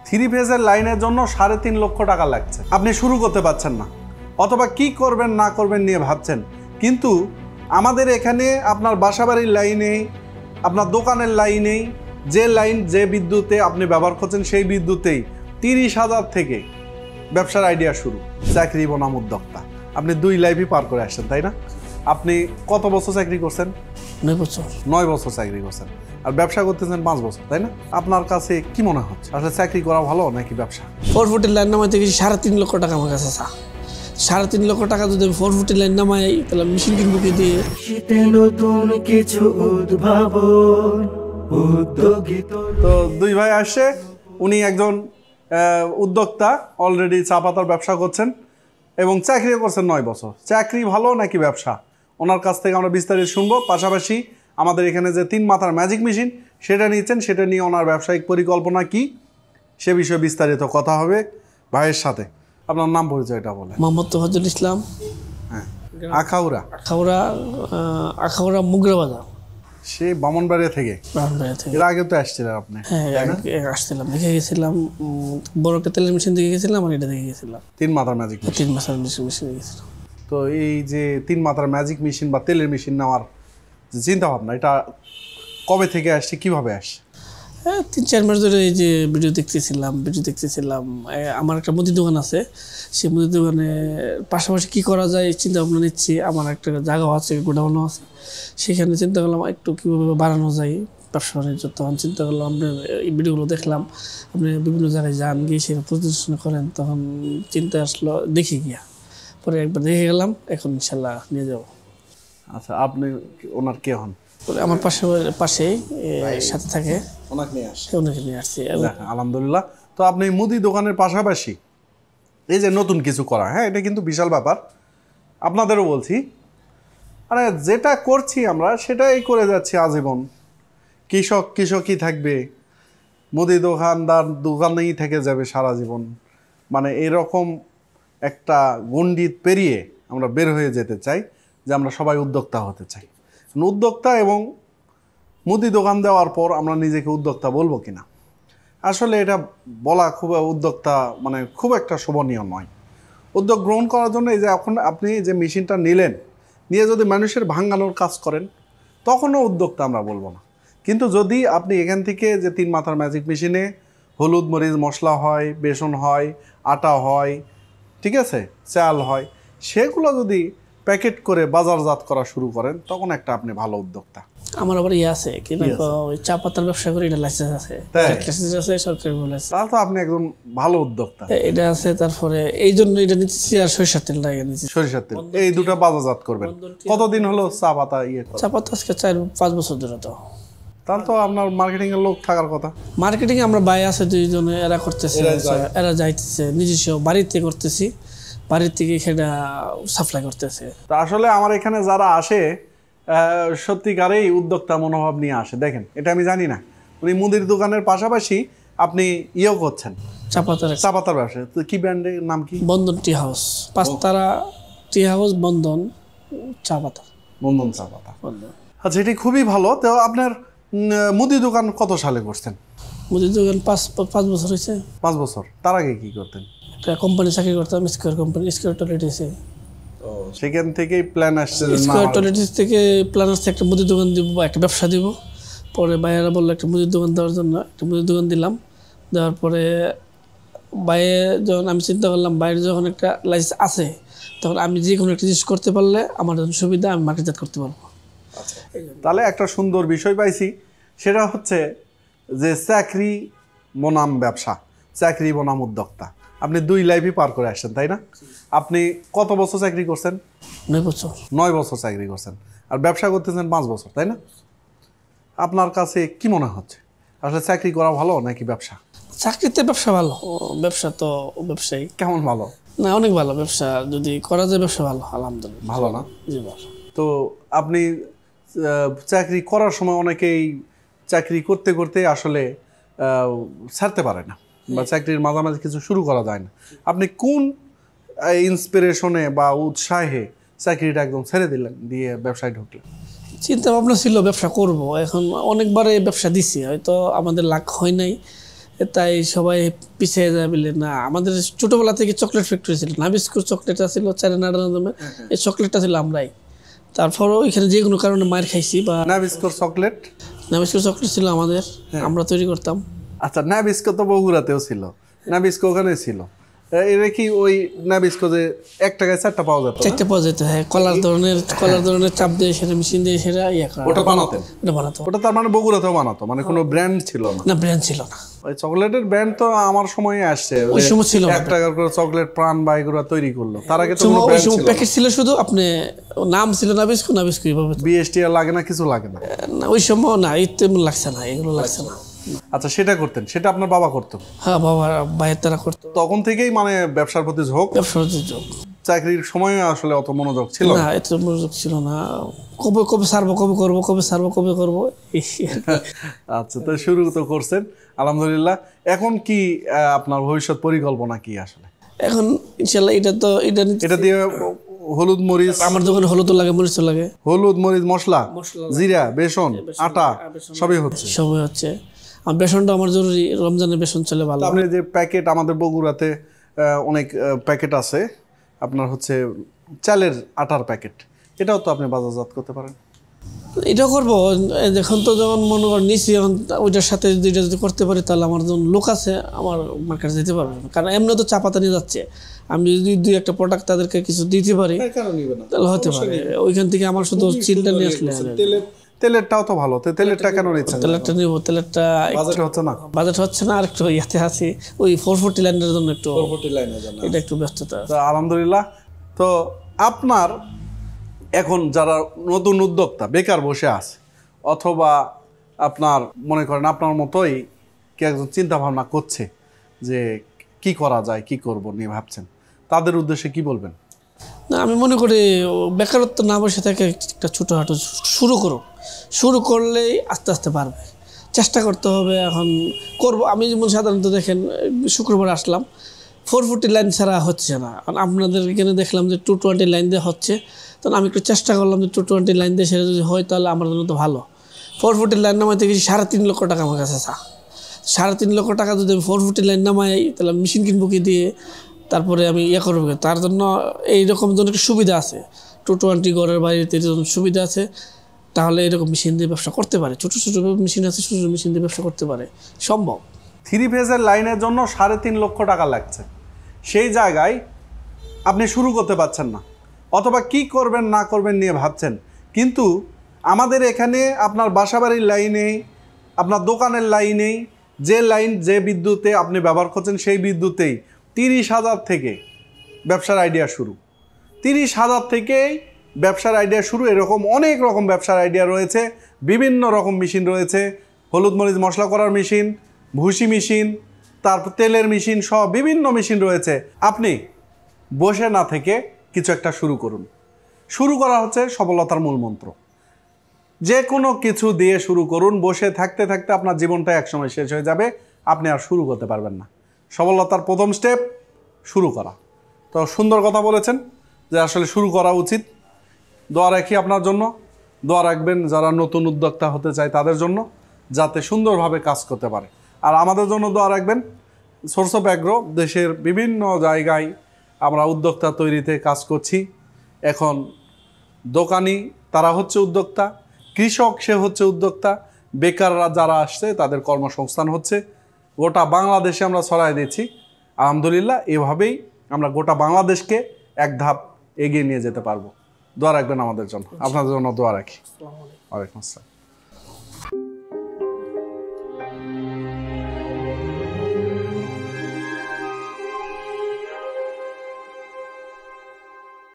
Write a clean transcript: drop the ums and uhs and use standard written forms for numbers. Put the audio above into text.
3 ফেজের লাইনের জন্য 3.5 লক্ষ টাকা লাগছে, আপনি শুরু করতে পারছেন না, অথবা কি করবেন না করবেন নিয়ে ভাবছেন। কিন্তু আমাদের এখানে আপনার বাসাবাড়ির লাইনেই, আপনার দোকানের লাইনেই, যে লাইন যে বিদ্যুতে আপনি ব্যবহার করছেন সেই বিদ্যুতেই 30,000 থেকে ব্যবসার আইডিয়া শুরু। চাকরি বনাম উদ্যোক্তা, আপনি 2 লাইফই পার করে আসছেন, তাই না? আপনি কত বছর চাকরি করছেন? 9 বছর। 9 বছর চাকরি করছেন, আর ব্যবসা করতেছেন 5 বছর, তাই না? আপনার কাছে কি মনে হচ্ছে আসলে চাকরি করা ভালো নাকি ব্যবসা? 4 ফুটের লাইন নামাইতে গেছি 3.5 লক্ষ টাকা আমার কাছে চা। 3.5 লক্ষ টাকা যদি আমি 4 ফুটের লাইন নামাই তাহলে মেশিন কিনবো কি দিয়ে? শীতে নতুন কিছু উদ্ভাবন উদ্যোগী তো 2 ভাই আসছে, উনি একজন উদ্যোক্তা, অলরেডি চা পাতার ব্যবসা করছেন এবং চাকরিও করছেন 9 বছর। চাকরি ভালো নাকি ব্যবসা, ওনার কাছ থেকে আমরা বিস্তারিত শুনবো। পাশাপাশি আমাদের এখানে যে 3 মাথার ম্যাজিক মেশিন সেটা নিয়েছেন, সেটা নিয়ে ওনার ব্যবসায়িক পরিকল্পনা কি সে বিষয়ে বিস্তারিত কথা হবে ভাইয়ের সাথে। আপনার নাম পরিচয়টা বলে। মোহাম্মদ তোফাজ্জল ইসলাম। হ্যাঁ, আখাউড়া। আখাউড়া মুগরা বাজার, সে বামনবাড়িয়া থেকে। এর আগে তো আসছিলেন আপনি? হ্যাঁ, আসছিলাম, দেখে গেছিলাম। বড় একটা তেলের মেশিন দেখে গেছিলাম, আর এটা দেখে গেছিলাম 3 মাথার ম্যাজিক মেশিন। 3 মাসের মেশিন দেখে গেছিলাম। তো এই যে 3 মাথার ম্যাজিক মেশিন বা তেলের মেশিন নেওয়ার যে চিন্তা ভাবনা, এটা কবে থেকে আসছে, কিভাবে আসছে? হ্যাঁ, 3-4 মাস ধরে এই যে ভিডিও দেখতেছিলাম। আমার একটা মুদি দোকান আছে, সেই মুদি দোকানে পাশাপাশি কি করা যায় চিন্তা ভাবনা নিচ্ছি। আমার একটা জায়গা আছে, গোডাউনও আছে, সেখানে চিন্তা করলাম একটু কীভাবে বাড়ানো যায় ব্যবসা বাণিজ্য। তখন চিন্তা করলাম, আপনার এই ভিডিওগুলো দেখলাম, আপনি বিভিন্ন জায়গায় যান, গিয়ে সেটা প্রদর্শন করেন, তখন চিন্তা আসলো দেখি গিয়া, পরে একবার দেখে গেলাম, এখন ইনশাল্লাহ নিয়ে যাব। আচ্ছা, আপনি ওনার কে হন? আমার পাশেই সাথে থাকে, ওনাকে নিয়ে আসছে। ওনাকে নিয়ে আসছি। আলহামদুলিল্লাহ। তো আপনি মুদি দোকানের পাশাপাশি এই যে নতুন কিছু করা, হ্যাঁ, এটা কিন্তু বিশাল ব্যাপার। আপনাদেরও বলছি, মানে যেটা করছি আমরা সেটাই করে যাচ্ছি আজীবন। কৃষকই থাকবে, মুদি দোকানদার দোকানেই থেকে যাবে সারা জীবন। মানে এরকম একটা গণ্ডি পেরিয়ে আমরা বের হয়ে যেতে চাই যে আমরা সবাই উদ্যোক্তা হতে চাই। উদ্যোক্তা এবং মুদি দোকান দেওয়ার পর আমরা নিজেকে উদ্যোক্তা বলবো কিনা, আসলে এটা বলা খুব উদ্যোক্তা মানে খুব একটা শোভনীয় নয়। উদ্যোগ গ্রহণ করার জন্য এই যে এখন আপনি যে মেশিনটা নিলেন, নিয়ে যদি মানুষের ভাঙানোর কাজ করেন তখনও উদ্যোক্তা আমরা বলবো না। কিন্তু যদি আপনি এখান থেকে যে 3 মাথার ম্যাজিক মেশিনে হলুদ মরিচ মশলা হয়, বেসন হয়, আটা হয়, ঠিক আছে, চাল হয়, সেগুলো যদি প্যাকেট করে বাজারজাত করা শুরু করেন তখন একটা আপনি ভালো উদ্যোক্তা। আমার আবার আছে কিন্তু ওই চা পাতার ব্যবসা করি, এটা লাইসেন্স আছে, সরকারি লাইসেন্স। তাহলে তো আপনি একজন ভালো উদ্যোক্তা। এটা আছে, তারপরে এই জন্য এটা নিচ্ছি, আর সরিষার তেল লাগে নিচ্ছি। সরিষার তেল, এই দুটো বাজারজাত করবেন। কতদিন হলো চা পাতা চা পাতা? আজকে 4-5 বছর ধরে। তো তাহলে তো আপনার মার্কেটিং এর লোক থাকার কথা। মার্কেটিং আমরা ভাই আছে 2 জনে, এরা করতেছে, এরা যাইতেছে, নিজস্ব বাড়িতে করতেছি, বাড়ির থেকে সেটা সাপ্লাই করতেছে। তো আসলে আমার এখানে যারা আসে সত্যিকারেই উদ্যোক্তা মনোভাব নিয়ে আসে। দেখেন, এটা আমি জানি না, উনি মুদির দোকানের পাশাপাশি আপনি ইয়েও করছেন, চা পাতার ব্যবসা। তো কি ব্র্যান্ডের নাম কি? বন্ধন টি হাউস, 5 তারা টি হাউস, বন্ধন চা পাতা। বন্ধন চা পাতা, আচ্ছা, এটি খুবই ভালো। তো আপনার মুদি দোকান কত সালে করছেন? মুদি দোকান 5 বছর হয়েছে। 5 বছর। তার আগে কি করতেন? একটা কোম্পানি চাকরি করতাম, স্কয়ার কোম্পানি, স্কয়ার টয়লেটিসে। সেখান থেকেই প্ল্যান আসছে, স্কয়ার টয়লেটিস থেকে প্ল্যান আসছে একটা মুদি দোকান দিব বা একটা ব্যবসা দিব। পরে বাইরেরা বললো একটা মুদির দোকান দেওয়ার জন্য, একটা মুদির দোকান দিলাম। দেওয়ার পরে বাইরে যখন আমি চিন্তা করলাম, বাইরে যখন একটা লাইসেন্স আছে, তখন আমি যে কোনো একটা জিনিস করতে পারলে আমার জন্য সুবিধা, আমি মার্কেটজাত করতে পারবো। তাহলে একটা সুন্দর বিষয় পাইছি, সেটা হচ্ছে যে চাকরি বনাম ব্যবসা, চাকরি বনাম উদ্যোক্তা। আপনি 2 লাইফই পার করে আসছেন, তাই না? আপনি কত বছর চাকরি করছেন? 9 বছর। 9 বছর চাকরি করছেন, আর ব্যবসা করতেছেন 5 বছর, তাই না? আপনার কাছে কি মনে হচ্ছে আসলে চাকরি করা ভালো নাকি ব্যবসা? চাকরিতে ব্যবসা ভালো, ব্যবসা তো ব্যবসায়ী। কেমন ভালো? না, অনেক ভালো। ব্যবসা যদি করা যায়, ব্যবসা ভালো, আলহামদুলিল্লাহ। ভালো না? জি ভালো। তো আপনি চাকরি করার সময় অনেকেই চাকরি করতে করতে আসলে ছাড়তে পারে না, বা চাকরির মাঝামাঝি কিছু শুরু করা যায় না। আপনি কোন ইন্সপিরেশনে বা উৎসাহে চাকরিটা একদম ছেড়ে দিলেন, দিয়ে ব্যবসায় ঢুকলেন? চিন্তা ভাবনা ছিল ব্যবসা করব, এখন অনেকবার এই ব্যবসা দিছি, হয়তো আমাদের লাখ হয় নাই। তাই সবাই পিছিয়ে যায় বলে না। আমাদের ছোটবেলা থেকে চকলেট ফ্যাক্টরি ছিল, নাবিস্কুর চকলেটটা ছিল চারেনাড়া নামে, এই চকলেটটা ছিল আমরাই। তারপরও এখানে যে কোনো কারণে মার খাইছি বা নাবিস্কোর চকলেট, নাবিস্কুর চকলেট ছিল আমাদের, আমরা তৈরি করতাম। আচ্ছা নাবিস্কো তো বগুড়াতেও ছিল, নাবিস্কো ওখানে ছিল। এটা কি ওই নাবিস্কো যে 1 টাকায় 4টা পাওয়া যেত? 4টা পাওয়া যেত, হ্যাঁ। কলার ধরনের চাপ দিয়ে সেটা মেশিন দিয়ে সেটা ইয়ে করা, ওটা বানাতেন? ওটা বানাতো। ওটা তার মানে বগুড়াতেও বানাতো, মানে কোনো ব্র্যান্ড ছিল না? না, ব্র্যান্ড ছিল না। ওই চকলেটের ব্র্যান্ড তো আমার সময়ে আসছে, ওই সময় ছিল 1 টাকার করে চকলেট প্রাণ বা এগুলো তৈরি করলো। তার আগে তো কোনো ওই ব্র্যান্ড সময় ছিল না। প্যাকেট ছিল শুধু, আপনি নাম ছিল নাবিস্কু, নাবিস্কু এইভাবে। বিএসটি আর লাগে না, কিছু লাগে না? না, ওই সময় না, এই তেমন লাগছে না, এগুলো লাগছে না। আচ্ছা সেটা করতেন, সেটা আপনার বাবা করতো? হ্যাঁ, বাবা ভাইয়ের তারা করতো। তখন থেকেই মানে ব্যবসার প্রতি ঝোঁক? ব্যবসার যোগ চাকরির সময় আসলে অত মনোযোগ ছিল না, এত মনোযোগ ছিল না। কবে কবে সারবো, কবে করবো, কবে সারবো, কবে করবো, এই আর কি। আচ্ছা, তো শুরু তো করছেন আলহামদুলিল্লাহ। এখন কি আপনার ভবিষ্যৎ পরিকল্পনা কি আসলে? এখন ইনশাল্লাহ এটা দিয়ে হলুদ মরিচ, আমার দোকানে হলুদ লাগে, মরিচ লাগে, হলুদ মরিচ মশলা, জিরা, বেসন, আটা সবই হচ্ছে? সবই হচ্ছে। আর বেসনটা আমার জরুরি, রমজানের বেসন চলে ভালো। আপনি যে প্যাকেট, আমাদের বগুড়াতে অনেক প্যাকেট আছে আপনার হচ্ছে চালের আটার প্যাকেট, এটাও তো আপনি বাজারজাত করতে পারেন। এটা করবো এখন তো, যখন মনে করেন নিচ্ছি, এখন ওইটার সাথে দুইটা যদি করতে পারি তাহলে আমার যখন লোক আছে আমার মার্কেটে যেতে পারবে। কারণ এমনি তো চা পাতা নিয়ে যাচ্ছে, আমি যদি 2-1টা প্রোডাক্ট তাদেরকে কিছু দিতে পারি তাহলে হতে পারে। ওইখান থেকে আমার শুধু চিলটা নিয়ে আসলে তেলেরটাও তো ভালো, তেলেরটা কেন নিচ্ছেন? তেলেরটা নিব, তেলেরটা বাজেট হচ্ছে না? বাজেট হচ্ছে না, আর একটু ইয়াতে আছি, ওই 440 লাইনের জন্য একটু, এটা একটু ব্যস্ততা। তো আলহামদুলিল্লাহ। তো আপনার এখন যারা নতুন উদ্যোক্তা বেকার বসে আছে, অথবা আপনার মনে করেন আপনার মতোই কি একজন চিন্তা ভাবনা করছে যে কি করা যায়, কি করব নিয়ে ভাবছেন, তাদের উদ্দেশ্যে কি বলবেন? না, আমি মনে করি বেকারত্ব না বসে থেকে একটা ছোটোখাটো শুরু করলেই আস্তে আস্তে পারবে। চেষ্টা করতে হবে। এখন করব আমি, যেমন সাধারণত দেখেন শুক্রবার আসলাম, 440 লাইন ছাড়া হচ্ছে না। কারণ আপনাদের এখানে দেখলাম যে 220 লাইন দিয়ে হচ্ছে, তখন আমি একটু চেষ্টা করলাম যে 220 লাইন দিয়ে সেটা যদি হয় তাহলে আমার জন্য তো ভালো। 440 লাইন নামাইতে গেছি 3.5 লক্ষ টাকা আমার কাছে চা। 3.5 লক্ষ টাকা যদি আমি 440 লাইন নামাই তাহলে মেশিন কিনবো কি দিয়ে, তারপরে আমি করবো। তার জন্য এইরকম জন্য একটু সুবিধা আছে, 220 ঘরের বাড়িতে সুবিধা আছে, তাহলে এরকম মেশিন দিয়ে ব্যবসা করতে পারে। ছোটো ছোটো মেশিন আছে, ছোটো ছোটো মেশিন দিয়ে ব্যবসা করতে পারে, সম্ভব। 3 ফেজের লাইনের জন্য 3.5 লক্ষ টাকা লাগছে, সেই জায়গায় আপনি শুরু করতে পারছেন না, অথবা কি করবেন না করবেন নিয়ে ভাবছেন। কিন্তু আমাদের এখানে আপনার বাসাবাড়ির লাইনেই, আপনার দোকানের লাইনেই, যে বিদ্যুতে আপনি ব্যবহার করছেন সেই বিদ্যুতেই 30,000 থেকে ব্যবসার আইডিয়া শুরু। 30,000 থেকেই ব্যবসার আইডিয়া শুরু। এরকম অনেক রকম ব্যবসার আইডিয়া রয়েছে, বিভিন্ন রকম মেশিন রয়েছে, হলুদ মরিচ মশলা করার মেশিন, ভুসি মেশিন, তারপর তেলের মেশিন সহ বিভিন্ন মেশিন রয়েছে। আপনি বসে না থেকে কিছু একটা শুরু করুন। শুরু করা হচ্ছে সফলতার মূল মন্ত্র। যে কোনো কিছু দিয়ে শুরু করুন। বসে থাকতে থাকতে আপনার জীবনটা একসময় শেষ হয়ে যাবে, আপনি আর শুরু করতে পারবেন না। সফলতার প্রথম স্টেপ শুরু করা। তো সুন্দর কথা বলেছেন যে আসলে শুরু করা উচিত। দোয়া রাখি আপনার জন্য, দোয়া রাখবেন যারা নতুন উদ্যোক্তা হতে চায় তাদের জন্য, যাতে সুন্দরভাবে কাজ করতে পারে। আর আমাদের জন্য দোয়া রাখবেন। সোর্স অফ অ্যাগ্রো দেশের বিভিন্ন জায়গায় আমরা উদ্যোক্তা তৈরিতে কাজ করছি। এখন দোকানি তারা হচ্ছে উদ্যোক্তা, কৃষক সে হচ্ছে উদ্যোক্তা, বেকাররা যারা আসছে তাদের কর্মসংস্থান হচ্ছে। গোটা বাংলাদেশে আমরা ছড়াই দিচ্ছি আলহামদুলিল্লাহ। এভাবেই আমরা গোটা বাংলাদেশকে এক ধাপ এগিয়ে নিয়ে যেতে পারবো। দোয়া রাখবেন আমাদের জন্য, আপনাদের জন্য দোয়া রাখি। ওয়ালাইকুম আসসালাম।